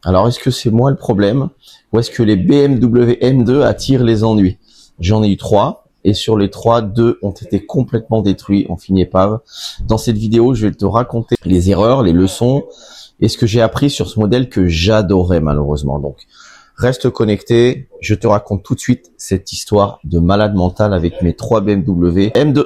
Alors, est-ce que c'est moi le problème ou est-ce que les BMW M2 attirent les ennuis? J'en ai eu 3 et sur les 3, 2 ont été complètement détruits, ont fini épave. Dans cette vidéo, je vais te raconter les erreurs, les leçons et ce que j'ai appris sur ce modèle que j'adorais malheureusement. Donc, reste connecté, je te raconte tout de suite cette histoire de malade mental avec mes 3 BMW M2.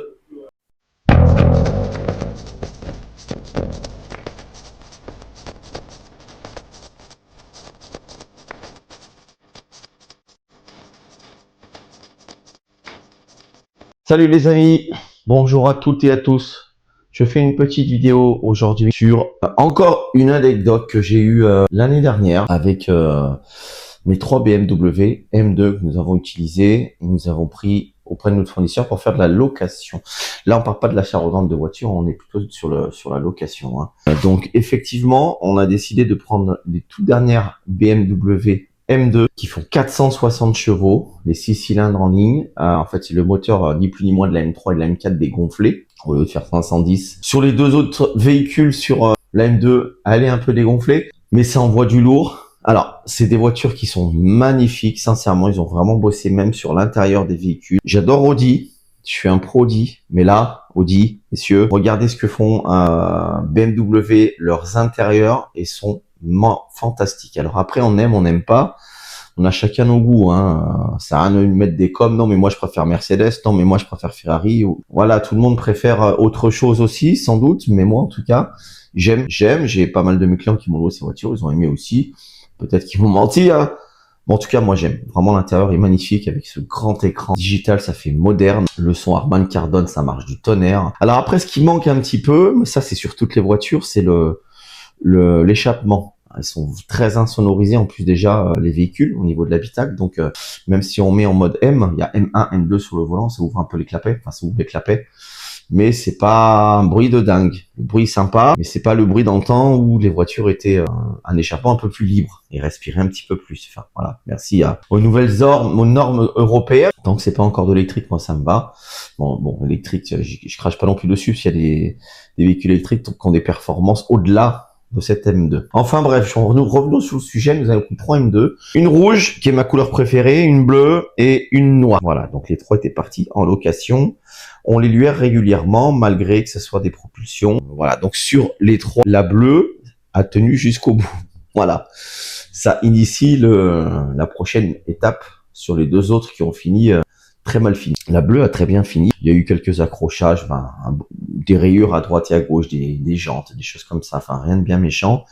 Salut les amis, bonjour à toutes et à tous. Je fais une petite vidéo aujourd'hui sur encore une anecdote que j'ai eue l'année dernière avec mes 3 BMW M2 que nous avons utilisés. Nous avons pris auprès de notre fournisseur pour faire de la location. Là, on parle pas de l'achat-revente de voitures, on est plutôt sur la location. Hein. Donc effectivement, on a décidé de prendre les toutes dernières BMW M2 qui font 460 chevaux, les 6 cylindres en ligne. En fait, c'est le moteur ni plus ni moins de la M3 et de la M4 dégonflé, au lieu de faire 510. Sur les deux autres véhicules, sur la M2, elle est un peu dégonflée, mais ça envoie du lourd. Alors, c'est des voitures qui sont magnifiques, sincèrement, ils ont vraiment bossé même sur l'intérieur des véhicules. J'adore Audi, je suis un pro Audi, mais là, Audi, messieurs, regardez ce que font BMW, leurs intérieurs, et sont fantastiques. Alors après, on aime, on n'aime pas. On a chacun nos goûts, hein. Ça a rien de mettre des coms. Non, mais moi, je préfère Mercedes. Non, mais moi, je préfère Ferrari. Voilà, tout le monde préfère autre chose aussi, sans doute. Mais moi, en tout cas, j'aime. J'ai pas mal de mes clients qui m'ont loué ces voitures. Ils ont aimé aussi. Peut-être qu'ils m'ont menti, hein. Bon, en tout cas, moi, j'aime. Vraiment, l'intérieur est magnifique avec ce grand écran digital. Ça fait moderne. Le son Harman Kardon, ça marche du tonnerre. Alors après, ce qui manque un petit peu, mais ça, c'est sur toutes les voitures, c'est l'échappement. Elles sont très insonorisées en plus déjà les véhicules au niveau de l'habitacle. Donc même si on met en mode M, il y a M1, M2 sur le volant, ça ouvre un peu les clapets, enfin ça ouvre les clapets. Mais c'est pas un bruit de dingue. Le bruit sympa, mais c'est pas le bruit d'antan où les voitures étaient un échappement un peu plus libre et respiraient un petit peu plus. Enfin voilà, merci aux nouvelles normes européennes. Tant que c'est pas encore de l'électrique, moi ça me va. Bon, électrique, je crache pas non plus dessus s'il y a des véhicules électriques qui ont des performances au-delà de cette M2. Enfin bref, revenons sur le sujet, nous avons pris 3 M2, une rouge qui est ma couleur préférée, une bleue et une noire. Voilà, donc les 3 étaient partis en location. On les luire régulièrement malgré que ce soit des propulsions. Voilà, donc sur les 3, la bleue a tenu jusqu'au bout. Voilà, ça initie la prochaine étape sur les 2 autres qui ont fini très mal fini. La bleue a très bien fini. Il y a eu quelques accrochages, des rayures à droite et à gauche, des jantes, des choses comme ça. Enfin, rien de bien méchant.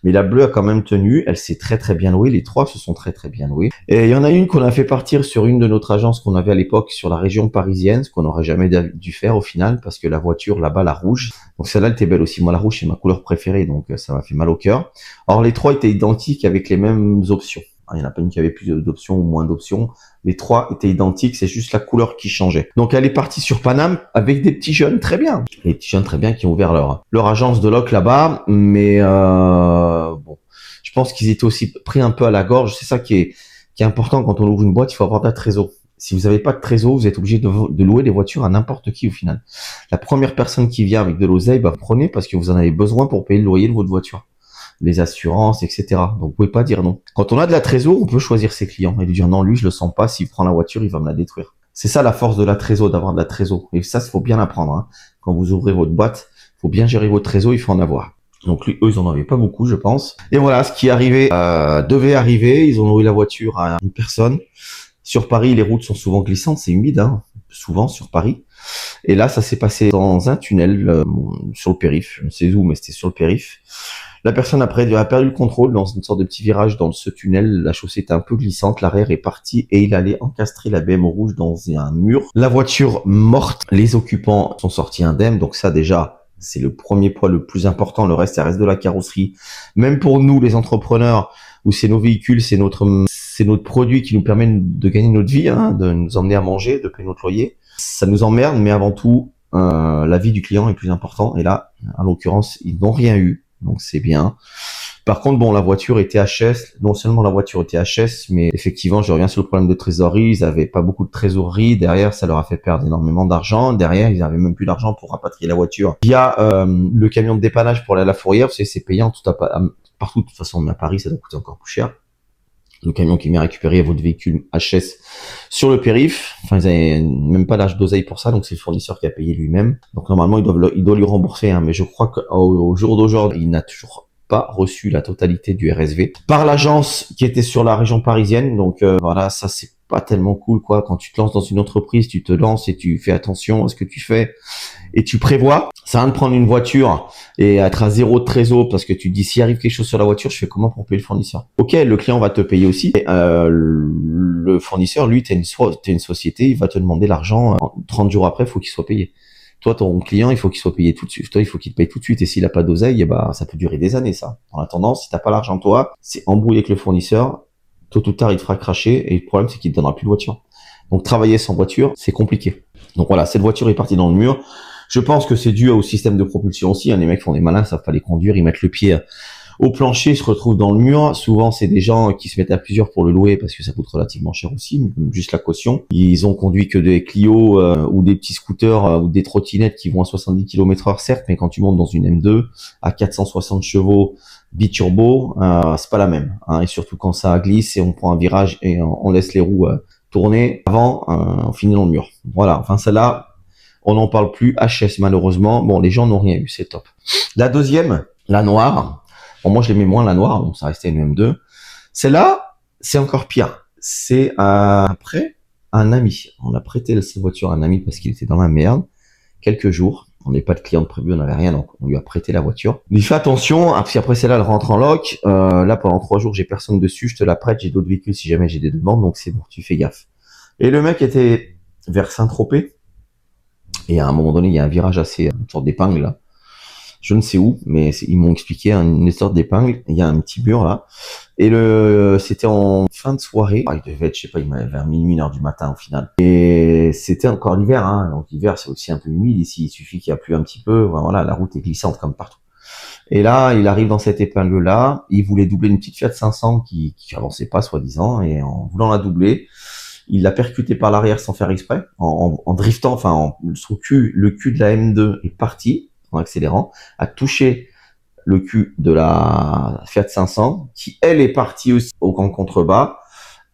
Mais la bleue a quand même tenu. Elle s'est très très bien louée. Les 3 se sont très très bien loués. Et il y en a une qu'on a fait partir sur une de notre agence qu'on avait à l'époque sur la région parisienne, ce qu'on n'aurait jamais dû faire au final, parce que la voiture là-bas, la rouge. Donc celle-là, elle était belle aussi. Moi, la rouge, c'est ma couleur préférée, donc ça m'a fait mal au cœur. Or, les 3 étaient identiques avec les mêmes options. Il n'y en a pas une qui avait plus d'options ou moins d'options. Les 3 étaient identiques, c'est juste la couleur qui changeait. Donc elle est partie sur Paname avec des petits jeunes très bien. Les petits jeunes très bien qui ont ouvert leur agence de loc là-bas. Mais bon, je pense qu'ils étaient aussi pris un peu à la gorge. C'est ça qui est important quand on ouvre une boîte, il faut avoir de la trésor. Si vous n'avez pas de trésor, vous êtes obligé de louer des voitures à n'importe qui au final. La première personne qui vient avec de l'oseille, prenez parce que vous en avez besoin pour payer le loyer de votre voiture, les assurances, etc. Donc vous pouvez pas dire non. Quand on a de la trésor, on peut choisir ses clients et lui dire non, lui je le sens pas, s'il prend la voiture, il va me la détruire. C'est ça la force de la trésor, d'avoir de la trésor. Et ça, il faut bien l'apprendre. Hein. Quand vous ouvrez votre boîte, il faut bien gérer votre trésor, il faut en avoir. Donc eux, ils en avaient pas beaucoup, je pense. Et voilà, ce qui arrivait devait arriver. Ils ont loué la voiture à une personne. Sur Paris, les routes sont souvent glissantes, c'est humide, hein, souvent sur Paris. Et là, ça s'est passé dans un tunnel sur le périph'. Je ne sais où, mais c'était sur le périph'. La personne après a perdu le contrôle dans une sorte de petit virage dans ce tunnel. La chaussée était un peu glissante, l'arrière est parti et il allait encastrer la BM rouge dans un mur. La voiture morte, les occupants sont sortis indemnes. Donc ça déjà, c'est le premier point le plus important. Le reste, ça reste de la carrosserie. Même pour nous, les entrepreneurs, où c'est nos véhicules, c'est notre produit qui nous permet de gagner notre vie, hein, de nous emmener à manger, de payer notre loyer. Ça nous emmerde, mais avant tout, la vie du client est plus important. Et là, en l'occurrence, ils n'ont rien eu. Donc c'est bien. Par contre, bon, la voiture était HS. Non seulement la voiture était HS, mais effectivement, je reviens sur le problème de trésorerie. Ils avaient pas beaucoup de trésorerie. Derrière, ça leur a fait perdre énormément d'argent. Derrière, ils avaient même plus d'argent pour rapatrier la voiture. Il y a le camion de dépannage pour aller à la fourrière. C'est payant partout. De toute façon, à Paris, ça doit coûter encore plus cher. Le camion qui vient récupérer votre véhicule HS sur le périph. Enfin, ils avaient même pas l'âge d'oseille pour ça, donc c'est le fournisseur qui a payé lui-même. Donc normalement, il doit lui rembourser, hein, mais je crois qu'au jour d'aujourd'hui, il n'a toujours pas reçu la totalité du RSV par l'agence qui était sur la région parisienne. Donc voilà, ça c'est pas tellement cool, quoi. Quand tu te lances dans une entreprise, tu te lances et tu fais attention à ce que tu fais et tu prévois. Ça vient de prendre une voiture et être à zéro de trésor parce que tu te dis s'il arrive quelque chose sur la voiture, je fais comment pour payer le fournisseur? Ok, le client va te payer aussi. Et, le fournisseur, lui, t'es une société, il va te demander l'argent 30 jours après, il faut qu'il soit payé. Toi, ton client, il faut qu'il soit payé tout de suite. Toi, il faut qu'il te paye tout de suite. Et s'il a pas d'oseille, bah, ça peut durer des années, ça. En attendant, si t'as pas l'argent, toi, c'est embrouillé avec le fournisseur. Tôt ou tard, il te fera cracher. Et le problème, c'est qu'il te donnera plus de voiture. Donc, travailler sans voiture, c'est compliqué. Donc voilà, cette voiture est partie dans le mur. Je pense que c'est dû au système de propulsion aussi. Les mecs font des malins, ça savent pas les conduire. Ils mettent le pied au plancher, se retrouvent dans le mur. Souvent, c'est des gens qui se mettent à plusieurs pour le louer parce que ça coûte relativement cher aussi, juste la caution. Ils ont conduit que des Clio ou des petits scooters ou des trottinettes qui vont à 70 km/h, certes, mais quand tu montes dans une M2 à 460 chevaux biturbo, c'est pas la même. Hein, et surtout quand ça glisse et on prend un virage et on laisse les roues tourner avant, on finit dans le mur. Voilà, enfin celle-là, on n'en parle plus. HS malheureusement, bon, les gens n'ont rien eu, c'est top. La deuxième, la noire. Bon, moi, je l'aimais moins la noire, donc ça restait une M2. Celle-là, c'est encore pire. C'est après un ami. On a prêté cette voiture à un ami parce qu'il était dans la merde. Quelques jours. On n'est pas de client de prévu, on n'avait rien, donc on lui a prêté la voiture. Il fait attention, puis après celle-là, elle rentre en loc. Là, pendant 3 jours, j'ai personne dessus, je te la prête, j'ai d'autres véhicules si jamais j'ai des demandes, donc c'est bon, tu fais gaffe. Et le mec était vers Saint-Tropez. Et à un moment donné, il y a un virage une sorte d'épingle, là. Je ne sais où, mais ils m'ont expliqué une sorte d'épingle. Il y a un petit mur là. Et c'était en fin de soirée. Il devait être, je sais pas, il m'avait vers minuit, 1h du matin au final. Et c'était encore l'hiver, hein. Donc l'hiver, c'est aussi un peu humide ici. Il suffit qu'il y a plu un petit peu. Voilà, la route est glissante comme partout. Et là, il arrive dans cette épingle-là. Il voulait doubler une petite Fiat 500 qui avançait pas, soi-disant. Et en voulant la doubler, il l'a percuté par l'arrière sans faire exprès, en driftant, enfin, le cul de la M2 est parti en accélérant, a touché le cul de la Fiat 500, qui elle est partie aussi au grand contrebas,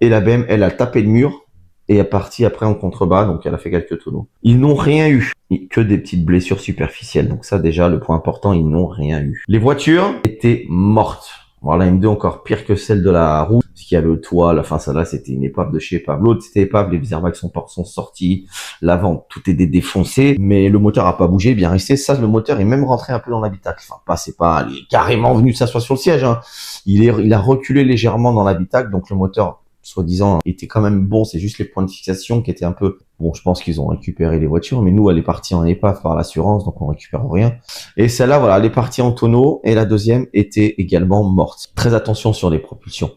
et la BM, elle a tapé le mur et est partie après en contrebas, donc elle a fait quelques tonneaux. Ils n'ont rien eu, que des petites blessures superficielles, donc ça déjà, le point important, ils n'ont rien eu. Les voitures étaient mortes. Voilà, la M2 encore pire que celle de la route, parce qu'il y a le toit, la fin, ça là, c'était une épave de chez épave. L'autre, c'était épave, les airbags sont sortis, l'avant, tout est défoncé, mais le moteur a pas bougé, bien resté. Ça, le moteur est même rentré un peu dans l'habitacle. Enfin, il est carrément venu s'asseoir sur le siège, hein. Il a reculé légèrement dans l'habitacle, donc le moteur, soi-disant, était quand même bon, c'est juste les points de fixation qui étaient un peu... Bon, je pense qu'ils ont récupéré les voitures, mais nous, elle est partie en épave par l'assurance, donc on récupère rien. Et celle-là, voilà, elle est partie en tonneau, et la deuxième était également morte. Très attention sur les propulsions.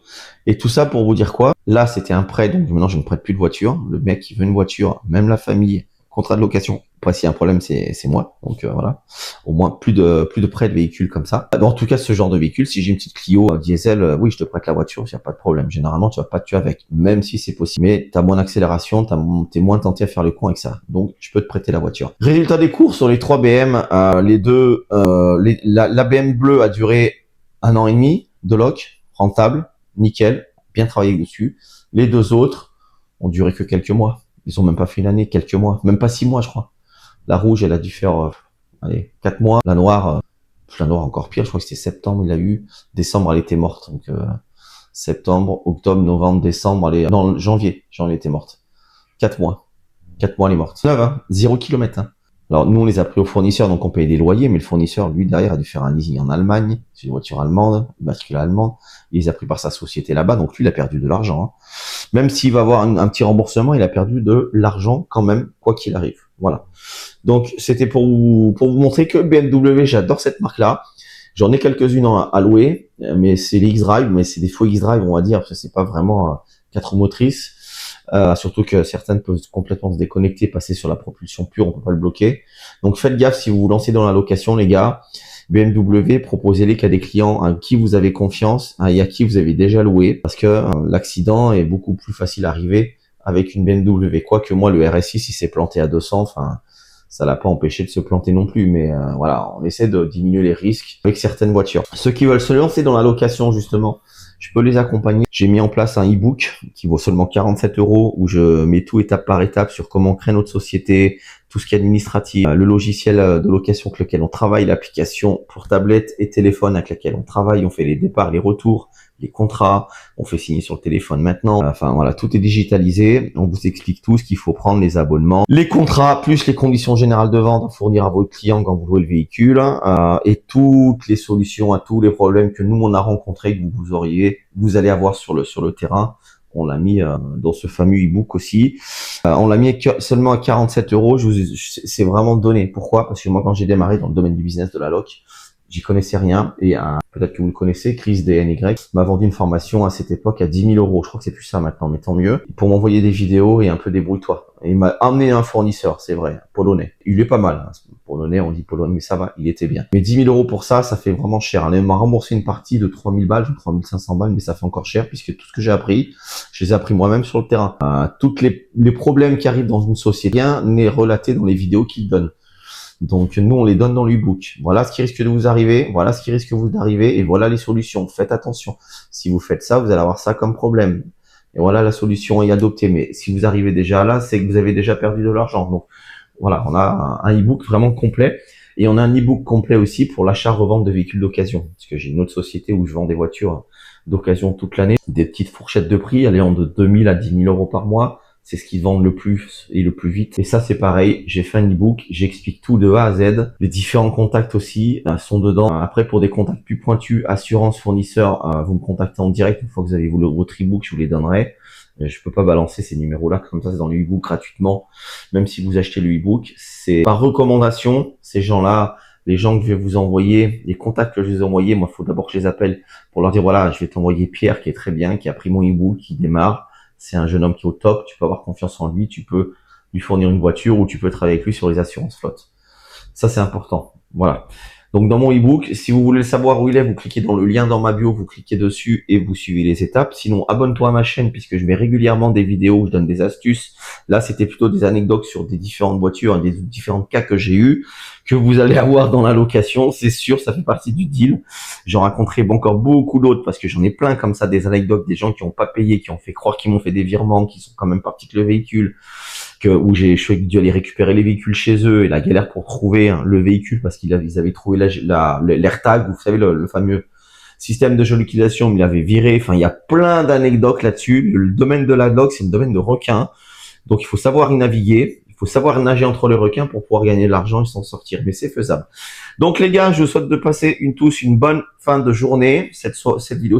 Et tout ça pour vous dire quoi? Là, c'était un prêt, donc maintenant, je ne prête plus de voiture. Le mec, il veut une voiture, même la famille, contrat de location. Après, s'il y a un problème, c'est moi. Donc voilà. Au moins, plus de prêt de véhicules comme ça. En tout cas, ce genre de véhicule, si j'ai une petite Clio diesel, oui, je te prête la voiture, il n'y a pas de problème. Généralement, tu vas pas te tuer avec, même si c'est possible. Mais t'as moins d'accélération, t'es moins tenté à faire le con avec ça. Donc, je peux te prêter la voiture. Résultat des cours sur les 3 BM, les deux, la BM bleue a duré 1 an et demi de loc, rentable, nickel, bien travaillé dessus. Les deux autres ont duré que quelques mois. Ils ont même pas fait une année, quelques mois, même pas 6 mois, je crois. La rouge, elle a dû faire 4 mois. La noire encore pire, je crois que c'était septembre, il a eu. Décembre, elle était morte. Donc septembre, octobre, novembre, décembre, janvier, elle était morte. 4 mois. 4 mois, elle est morte. 9, hein, 0 km. Hein. Alors nous, on les a pris au fournisseur, donc on payait des loyers, mais le fournisseur, lui, derrière, a dû faire un leasing en Allemagne. C'est une voiture allemande, une bascule allemande. Il les a pris par sa société là-bas, donc lui, il a perdu de l'argent. Hein. Même s'il va avoir un petit remboursement, il a perdu de l'argent quand même, quoi qu'il arrive. Voilà. Donc c'était pour vous montrer que BMW, j'adore cette marque-là. J'en ai quelques-unes à louer, mais c'est les X-Drive, mais c'est des faux X-Drive, on va dire, parce que c'est pas vraiment 4 motrices. Surtout que certaines peuvent complètement se déconnecter, passer sur la propulsion pure, on peut pas le bloquer. Donc faites gaffe si vous vous lancez dans la location, les gars. BMW, proposez-les qu'à des clients à qui vous avez confiance et à qui vous avez déjà loué, parce que l'accident est beaucoup plus facile à arriver avec une BMW. Quoique moi, le RS6, il s'est planté à 200, enfin, ça l'a pas empêché de se planter non plus, mais voilà, on essaie de diminuer les risques avec certaines voitures. Ceux qui veulent se lancer dans la location, justement, je peux les accompagner. J'ai mis en place un e-book qui vaut seulement 47 € où je mets tout étape par étape sur comment créer notre société, tout ce qui est administratif, le logiciel de location avec lequel on travaille, l'application pour tablette et téléphone avec laquelle on travaille, on fait les départs, les retours, les contrats, on fait signer sur le téléphone maintenant. Enfin voilà, tout est digitalisé. On vous explique tout ce qu'il faut prendre, les abonnements, les contrats, plus les conditions générales de vente à fournir à vos clients quand vous louez le véhicule, et toutes les solutions à tous les problèmes que nous on a rencontrés, que vous allez avoir sur le terrain. On l'a mis dans ce fameux e-book aussi. On l'a mis seulement à 47 €. C'est vraiment donné. Pourquoi? Parce que moi, quand j'ai démarré dans le domaine du business de la loc, j'y connaissais rien. Et peut-être que vous le connaissez, Chris DNY m'a vendu une formation à cette époque à 10 000 €. Je crois que c'est plus ça maintenant, mais tant mieux. Pour m'envoyer des vidéos et un peu débrouille-toi. Et il m'a amené un fournisseur, c'est vrai, polonais. Il est pas mal. Hein. Polonais, on dit polonais, mais ça va, il était bien. Mais 10 000 € pour ça, ça fait vraiment cher. Il m'a remboursé une partie de 3 000 balles, 3 500 balles, mais ça fait encore cher puisque tout ce que j'ai appris, je les ai appris moi-même sur le terrain. Toutes les problèmes qui arrivent dans une société, rien n'est relaté dans les vidéos qu'ils donnent. Donc nous, on les donne dans l'e-book. Voilà ce qui risque de vous arriver, voilà ce qui risque vous d'arriver, et voilà les solutions. Faites attention. Si vous faites ça, vous allez avoir ça comme problème. Et voilà la solution et adopter. Mais si vous arrivez déjà là, c'est que vous avez déjà perdu de l'argent. Donc voilà, on a un e-book vraiment complet. Et on a un e-book complet aussi pour l'achat-revente de véhicules d'occasion. Parce que j'ai une autre société où je vends des voitures d'occasion toute l'année. Des petites fourchettes de prix allant de 2 000 à 10 000 € par mois. C'est ce qui vendent le plus et le plus vite. Et ça, c'est pareil. J'ai fait un e-book. J'explique tout de A à Z. Les différents contacts aussi sont dedans. Après, pour des contacts plus pointus, assurance, fournisseur, vous me contactez en direct. Une fois que vous avez votre e-book, je vous les donnerai. Je peux pas balancer ces numéros-là comme ça, c'est dans le e-book gratuitement. Même si vous achetez le e-book, c'est par recommandation. Ces gens-là, les gens que je vais vous envoyer, les contacts que je vais vous envoyer, moi, il faut d'abord que je les appelle pour leur dire, voilà, je vais t'envoyer Pierre qui est très bien, qui a pris mon e-book, qui démarre. C'est un jeune homme qui est au top, tu peux avoir confiance en lui, tu peux lui fournir une voiture ou tu peux travailler avec lui sur les assurances flotte. Ça, c'est important. Voilà. Donc, dans mon e-book, si vous voulez savoir où il est, vous cliquez dans le lien dans ma bio, vous cliquez dessus et vous suivez les étapes. Sinon, abonne-toi à ma chaîne puisque je mets régulièrement des vidéos où je donne des astuces. Là, c'était plutôt des anecdotes sur des différentes voitures, des différents cas que j'ai eu, que vous allez avoir dans la location. C'est sûr, ça fait partie du deal. J'en raconterai encore beaucoup d'autres parce que j'en ai plein comme ça, des anecdotes, des gens qui n'ont pas payé, qui ont fait croire qu'ils m'ont fait des virements, qui sont quand même partis avec le véhicule. Où je suis dû aller récupérer les véhicules chez eux et la galère pour trouver le véhicule parce qu'ils avaient trouvé l'AirTag, vous savez, le fameux système de géolocalisation, mais il avait viré. Enfin, il y a plein d'anecdotes là-dessus. Le domaine de la log, c'est le domaine de requins. Donc, il faut savoir y naviguer. Il faut savoir nager entre les requins pour pouvoir gagner de l'argent et s'en sortir. Mais c'est faisable. Donc, les gars, je vous souhaite de passer tous une bonne fin de journée. Cette vidéo